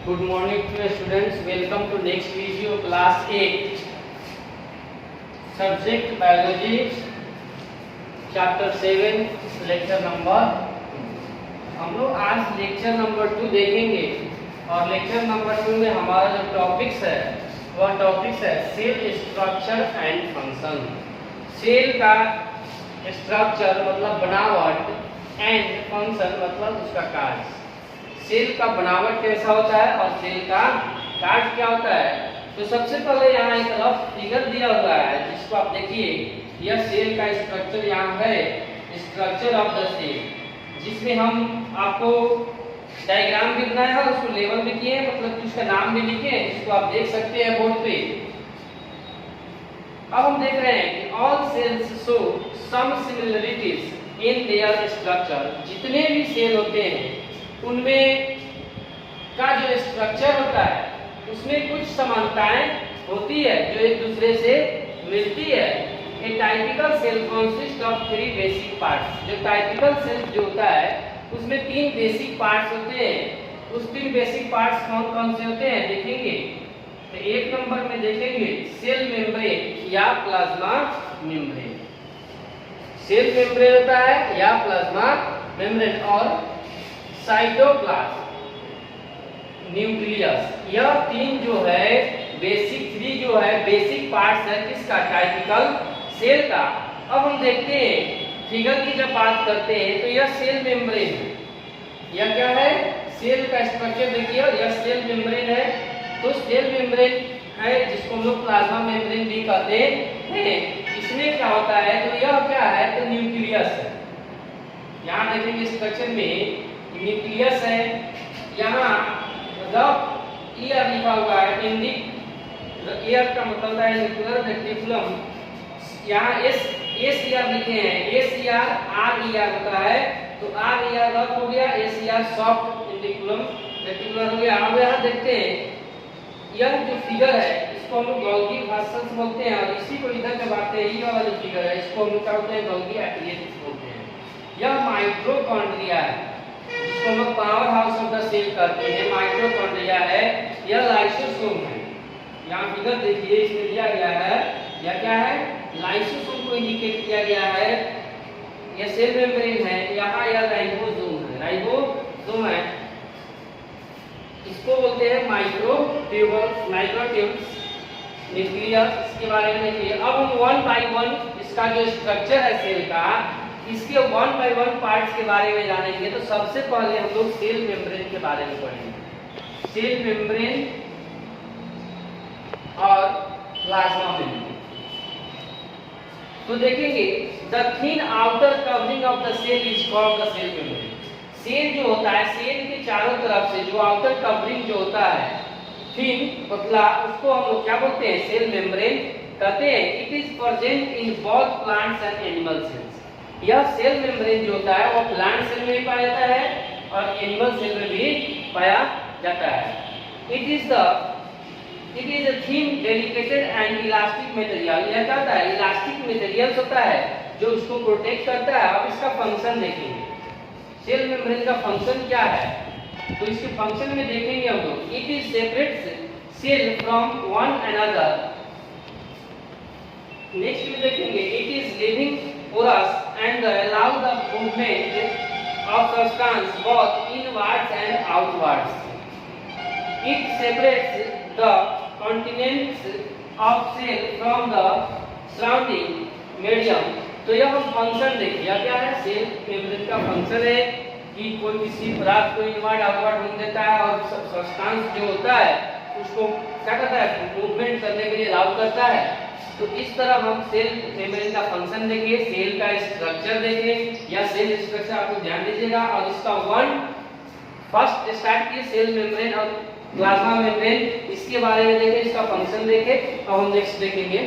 Good morning to students. Welcome to next video class 8. Subject biology, chapter 7, lecture number 2. हम लोग आज lecture number 2 देखेंगे और lecture number 2 में हमारा जो टॉपिक्स है वह टॉपिक्स है cell structure and function. Cell का स्ट्रक्चर मतलब बनावट एंड फंक्शन मतलब उसका कार्य। सेल का बनावट कैसा होता है और सेल का कार्य क्या होता है। तो सबसे पहले यहाँ एक रफ फिगर दिया हुआ है जिसको आप देखिए। यह सेल का स्ट्रक्चर यहाँ है, स्ट्रक्चर ऑफ द सेल, जिसमें हम आपको डायग्राम भी बनाया है, उसको लेवल भी किए, मतलब कि उसका नाम भी लिखे, इसको आप देख सकते हैं बोर्ड पे। अब हम देख रहे हैं कि all cells show some similarities in their structure. जितने भी सेल होते हैं उनमें का जो स्ट्रक्चर होता है उसमें कुछ समानताएं होती है जो एक दूसरे से मिलती है। A typical cell consist of 3 basic parts. जो टाइपिकल सेल जो होता है उसमें 3 बेसिक पार्ट्स होते हैं। उस 3 बेसिक पार्ट्स कौन कौन से होते हैं देखेंगे। तो एक नंबर में देखेंगे सेल मेम्ब्रेन या प्लाज्मा मेम्ब्रेन। सेल मेम्ब्रेन होता है या प्लाज्मा मेम्ब्रेन और साइटोप्लाज्म, न्यूक्लियस। यह 3 जो है बेसिक 3 जो है बेसिक पार्ट्स है किसका, टाइपिकल सेल का। अब हम देखते हैं फिगर की जब बात करते हैं तो यह सेल मेम्ब्रेन है। यह क्या है, सेल का स्ट्रक्चर देखिए, यह सेल मेम्ब्रेन है। तो सेल मेम्ब्रेन है जिसको हम लोग प्लाज्मा मेम्ब्रेन भी कहते हैं। इसमें क्या होता है, तो यह क्या है, तो न्यूक्लियस है। यहाँ देखेंगे स्ट्रक्चर में न्यूक्लियस है। यहाँ रफ ईयर लिखा हुआ है, ईयर का मतलब है न्यूक्लियर रेटिकुलम। यहाँ एस ईयर लिखे हैं, एस ईयर आर ईयर होता है। तो आर ईयर रफ हो गया, एस ईयर सॉफ्ट रेटिकुलर हो गया। अब यहाँ देखते हैं यह जो फिगर है इसको हम लोग गोल्गी वासल्स बोलते हैं और इसी को इधर जब आते हैं ये वाला जो फिगर है इसको हम लोग क्या बोलते हैं, गोल्गी एपियस बोलते हैं। यह माइटोकॉन्ड्रिया है जिसको हम लोग power house of the cell कहते हैं, माइटोकॉन्ड्रिया है। यह लाइसोसोम है। यहाँ फिगर देखिए इसमें दिया गया है, यह क्या है, लाइसोसोम को इंडिकेट किया गया है। यह सेल मेम्ब्रेन है, यहाँ यह राइबोसोम है, राइबोसोम है। इसको बोलते हैं माइक्रोट्यूब्यूल्स, न्यूक्लियस। इसके बारे में देखिए। अब हम 1 बाय 1 इसका जो स्ट्रक्चर है सेल का, इसके 1 बाय 1 पार्ट्स के बारे में जानेंगे। तो सबसे पहले हम लोग सेल मेम्ब्रेन के बारे में पढ़ेंगे, सेल मेम्ब्रेन और प्लाज्मा मेम्ब्रेन। तो देखेंगे the thin outer covering of the cell is called the cell membrane. Cell जो होता है, सेल के चारों तरफ से जो आउटर कवरिंग जो होता है थिन पतला, उसको हम लोग क्या बोलते हैं, सेल मेम्ब्रेन कहते हैं। It is present in both plants and animal cells. यह सेल मेम्ब्रेन जो होता है वो प्लांट सेल में भी पाया जाता है और एनिमल सेल में भी पाया जाता है। It is a thin, dedicated and elastic material। यह क्या होता है, इलास्टिक मटेरियल होता है जो उसको प्रोटेक्ट करता है। अब इसका फंक्शन देखेंगे, सेल मेम्ब्रेन का फंक्शन क्या है। तो इसके फंक्शन में देखेंगे हम लोग, it is separates cell from one another. Next में देखेंगे it is living porous and allow the movement of substance both inwards and outwards. It separates the contents of cell from the surrounding medium। तो यह हम function देखिए, यह क्या है, cell membrane का फंक्शन है कि कोई किसी पदार्थ को इनवर्ड आउटवर्ड होने देता है और सब्सटेंस जो होता है उसको क्या करता है, मूवमेंट करने के लिए अलाउ करता है। तो इस तरह हम सेल मेम्ब्रेन का फंक्शन देखिए, सेल का स्ट्रक्चर देखें, या सेल स्ट्रक्चर आपको ध्यान दीजिएगा। और इसका फर्स्ट स्टार्ट किए सेल मेम्ब्रेन और प्लाज्मा मेम्ब्रेन, इसके बारे में देखें, इसका फंक्शन देखें। अब हम नेक्स्ट देखेंगे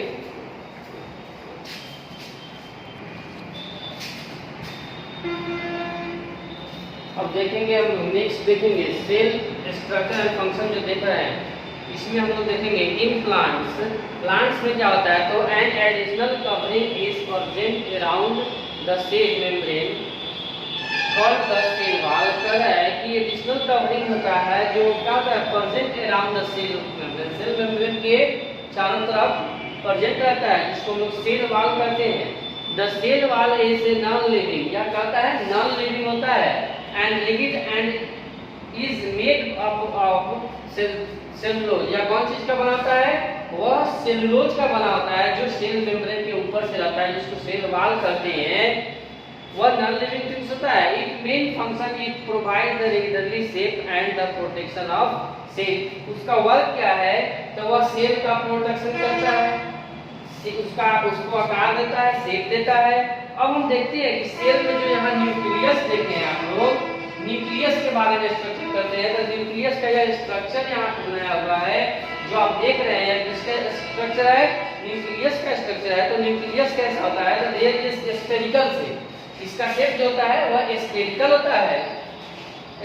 हम नेक्स्ट देखेंगे सेल स्ट्रक्चर एंड फंक्शन जो देख रहे हैं इसमें हम लोग देखेंगे इन प्लांट्स में क्या होता है। तो an additional covering is present around the cell membrane called the cell wall कह रहा है कि एडिशनल कवरिंग होता है जो क्या होता है present around the cell membrane, cell membrane के चारों तरफ प्रेजेंट रहता है, जिसको हम लोग सेल वॉल कहते हैं। The cell wall is a non living, या कहता है नॉन लिविंग होता है, and living and is made of cellulose, या कौन चीज का बना होता है, वह सेलुलोज का बना होता है जो सेल मेम्ब्रेन के ऊपर से रहता है, जिसको सेल वॉल कहते हैं। वह नॉन लिविंग थिंग्स होता है। It main function is provide the regularly shape and the protection of cell. उसका वर्क क्या है, तो वह सेल का प्रोटेक्शन करता है, उसको आकार देता है, शेप देता है। अब हम देखते हैं कि सेल में जो यहाँ न्यूक्लियस देखे हैं आप लोग, न्यूक्लियस के बारे में स्ट्रक्चर करते हैं, तो न्यूक्लियस का यह स्ट्रक्चर यहाँ बनाया हुआ है जो आप देख रहे हैं, किसका स्ट्रक्चर है, न्यूक्लियस का स्ट्रक्चर है। तो न्यूक्लियस कैसा होता है, तो देयर इज स्फेरिकल शेप, इसका शेप जो होता है वह स्फेरिकल होता है,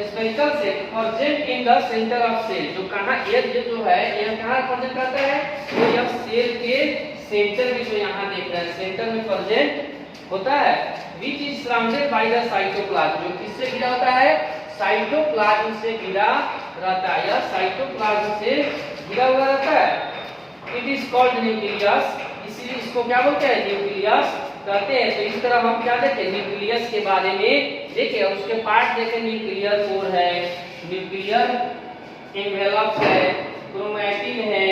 spherical shape present in the centre of cell. जो कहां एज जो है यह कहां प्रेजेंट करता है, तो यह सेल के सेंटर में, जो यहां देख रहे हैं सेंटर में प्रेजेंट होता है। Which is surrounded by the cytoplasm, जो किससे घिरा होता है, साइटोप्लाज्म से घिरा रहता है, यह साइटोप्लाज्म से घिरा हुआ रहता है। इट इज कॉल्ड न्यूक्लियस, इसीलिए इसको क्या बोलते हैं, न्यूक्लियस कहते हैं। तो इस तरह हम क्या देखें, न्यूक्लियस के बारे में देखें, उसके पार्ट देखें, न्यूक्लियर कोर है, न्यूक्लियर एनवेलप है, क्रोमैटिन है,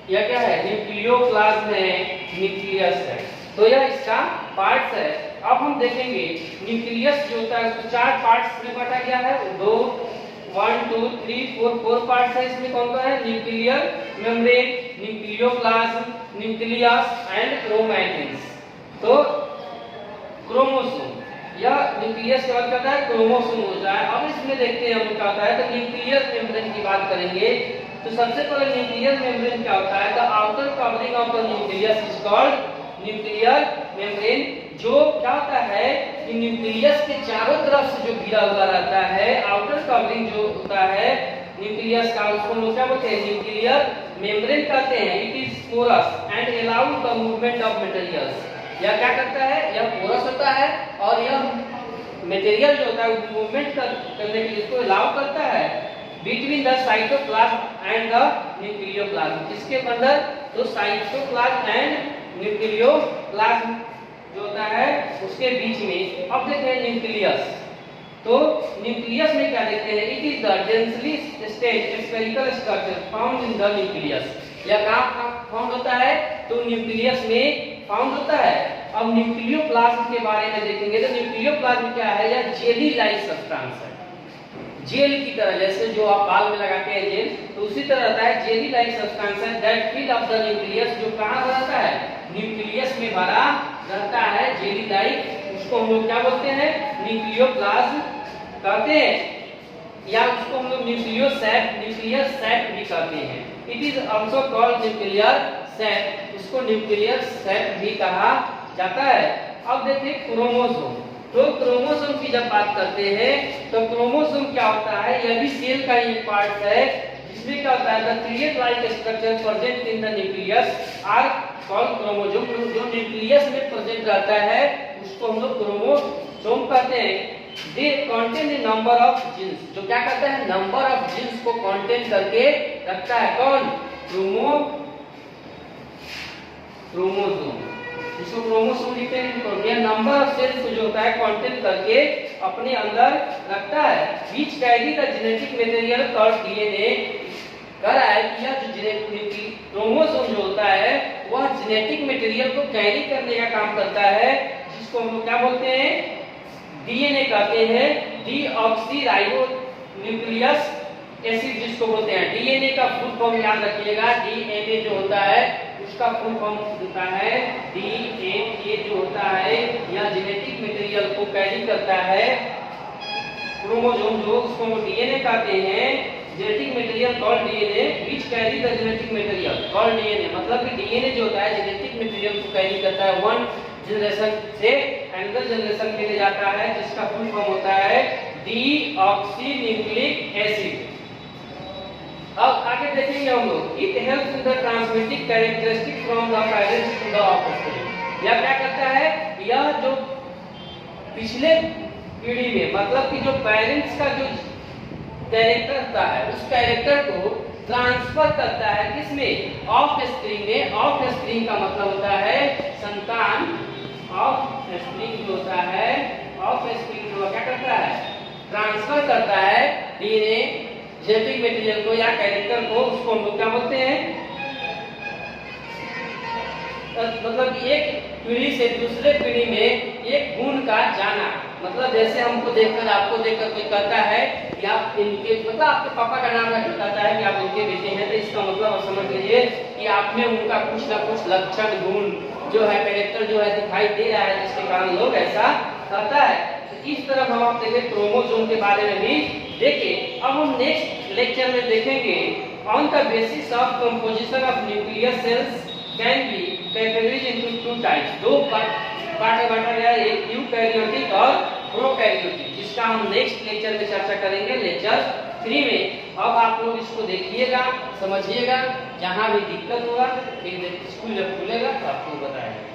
यह क्या है, न्यूक्लियोप्लाज्म है, न्यूक्लियस है। तो यह इसका पार्ट्स है। अब हम देखेंगे न्यूक्लियस जो होता है उसको चार पार्ट्स में बांटा गया है, 1 2 3 4 पार्ट्स है। इसमें कौन कौन है, nuclear membrane, nucleoplasm, nucleus and chromatins. तो क्रोमोसोम, यह न्यूक्लियस के बाद क्या होता है, क्रोमोसोम होता है। अब इसमें देखते हैं हम क्या होता है, तो न्यूक्लियर मेम्ब्रेन की बात करेंगे। तो सबसे पहले न्यूक्लियर मेम्ब्रेन क्या होता है, the outer covering of the nucleus is called nuclear membrane. जो क्या होता है कि न्यूक्लियस के चारों तरफ से जो घिरा हुआ रहता है, आउटर कवरिंग जो होता है न्यूक्लियस का, उसको हम क्या बोलते हैं, न्यूक्लियर मेम्ब्रेन कहते हैं। It is porous and allow the movement of materials, यह क्या करता है, यह पोरस होता है और यह मटेरियल जो होता है वो मूवमेंट करने के लिए इसको अलाउ करता है between the cytoplasm and the nucleoplasm. किसके अंदर, तो साइटोप्लाज्म एंड न्यूक्लियोप्लाज्म जो होता है उसके बीच में। अब देखें न्यूक्लियस, तो न्यूक्लियस में क्या देखते हैं, it is the densely state spherical structure found in the nucleus. यह कहां फाउंड होता है, तो न्यूक्लियस में फाउंड होता है। अब न्यूक्लियोप्लाज्म के बारे में देखेंगे, तो न्यूक्लियोप्लाज्म क्या है, यह जेली लाइक सब्सटेंस है, जेल की तरह, जैसे जो आप बाल में लगाते हैं जेल, तो उसी तरह रहता है, जेली लाइक सब्सटेंस है that fill up the nucleus, जो कहां रहता है, न्यूक्लियस में भरा रहता है, जेली लाइक। उसको हम लोग क्या बोलते हैं, न्यूक्लियोप्लाज्म कहते हैं, या उसको हम लोग न्यूक्लियर सैक भी कहते हैं। It is also called nuclear sac, इसको न्यूक्लियर सैक भी कहा जाता है। अब देखिए क्रोमोसोम, तो क्रोमोसोम की जब बात करते हैं तो क्रोमोसोम क्या होता है, यह भी सेल का ही पार्ट है, जिसमें क्या होता है, the create like structure present in the nucleus are called chromosome. जो न्यूक्लियस में प्रेजेंट रहता है उसको हम लोग क्रोमोसोम कहते हैं। They contain the number of genes, जो क्या करता है, नंबर ऑफ जीन्स को कंटेन करके रखता है, कौन, क्रोमोसोम, जिसको क्रोमोसोम लिखते हैं। तो यह नंबर ऑफ सेल्स को जो होता है कंटेन करके अपने अंदर रखता है। Which carry the genetic material called DNA, कह रहा है कि यह जो क्रोमोसोम जो होता है वह जेनेटिक मटेरियल को कैरी करने का काम करता है, जिसको हम लोग क्या बोलते हैं, डीएनए कहते हैं। डीऑक्सीराइबो न्यूक्लियस एसिड जिसको बोलते हैं। डीएनए का फुल फॉर्म याद रखिएगा, डीएनए जो होता है उसका फुल फॉर्म होता है डीएनए, जो होता है यह जेनेटिक मटेरियल को कैरी करता है। क्रोमोसोम जो उसको डीएनए कहते हैं, genetic material called DNA which carry the genetic material called DNA, मतलब कि डीएनए जो होता है जेनेटिक मटेरियल को कैरी करता है, वन जनरेशन से अनदर जनरेशन के लिए जाता है, जिसका फुल फॉर्म होता है डीऑक्सीन्यूक्लिक एसिड। अब आगे देखेंगे हम लोग, it helps in the transmitting characteristic from the parents to the offspring. यह क्या करता है, यह जो पिछले पीढ़ी में, मतलब कि जो पेरेंट्स का जो कैरेक्टर होता है उस कैरेक्टर को ट्रांसफर करता है किसमें, ऑफ स्प्रिंग में। ऑफ स्प्रिंग का मतलब होता है संतान, ऑफ स्प्रिंग जो होता है, ऑफ स्प्रिंग जो क्या करता है, ट्रांसफर करता है डीएनए जेनेटिक मटेरियल को या कैरेक्टर को, उसको हम लोग क्या बोलते हैं, मतलब कि एक पीढ़ी से दूसरे पीढ़ी में एक गुण का जाना। मतलब जैसे हमको देखकर, आपको देखकर कोई कहता है कि आप इनके, मतलब आपके पापा का नाम रख कहता है कि आप इनके बेटे हैं, तो इसका मतलब आप समझ लीजिए कि आप में उनका कुछ ना कुछ लक्षण, गुण जो है, कैरेक्टर जो है दिखाई दे रहा है, जिसके कारण लोग ऐसा कहता है। तो इस तरफ हम आप देखें क्रोमोसोम के बारे में भी देखें। अब हम नेक्स्ट लेक्चर में देखेंगे on the basis of composition of nuclear cells can be categories into two types. दो पार्ट बांटा गया, एक यूकैरियोटिक और प्रोकैरियोटिक, जिसका हम नेक्स्ट लेक्चर में चर्चा करेंगे, लेक्चर 3 में। अब आप लोग इसको देखिएगा, समझिएगा, जहां भी दिक्कत होगा फिर स्कूल जब खुलेगा तो आपको बताएंगे।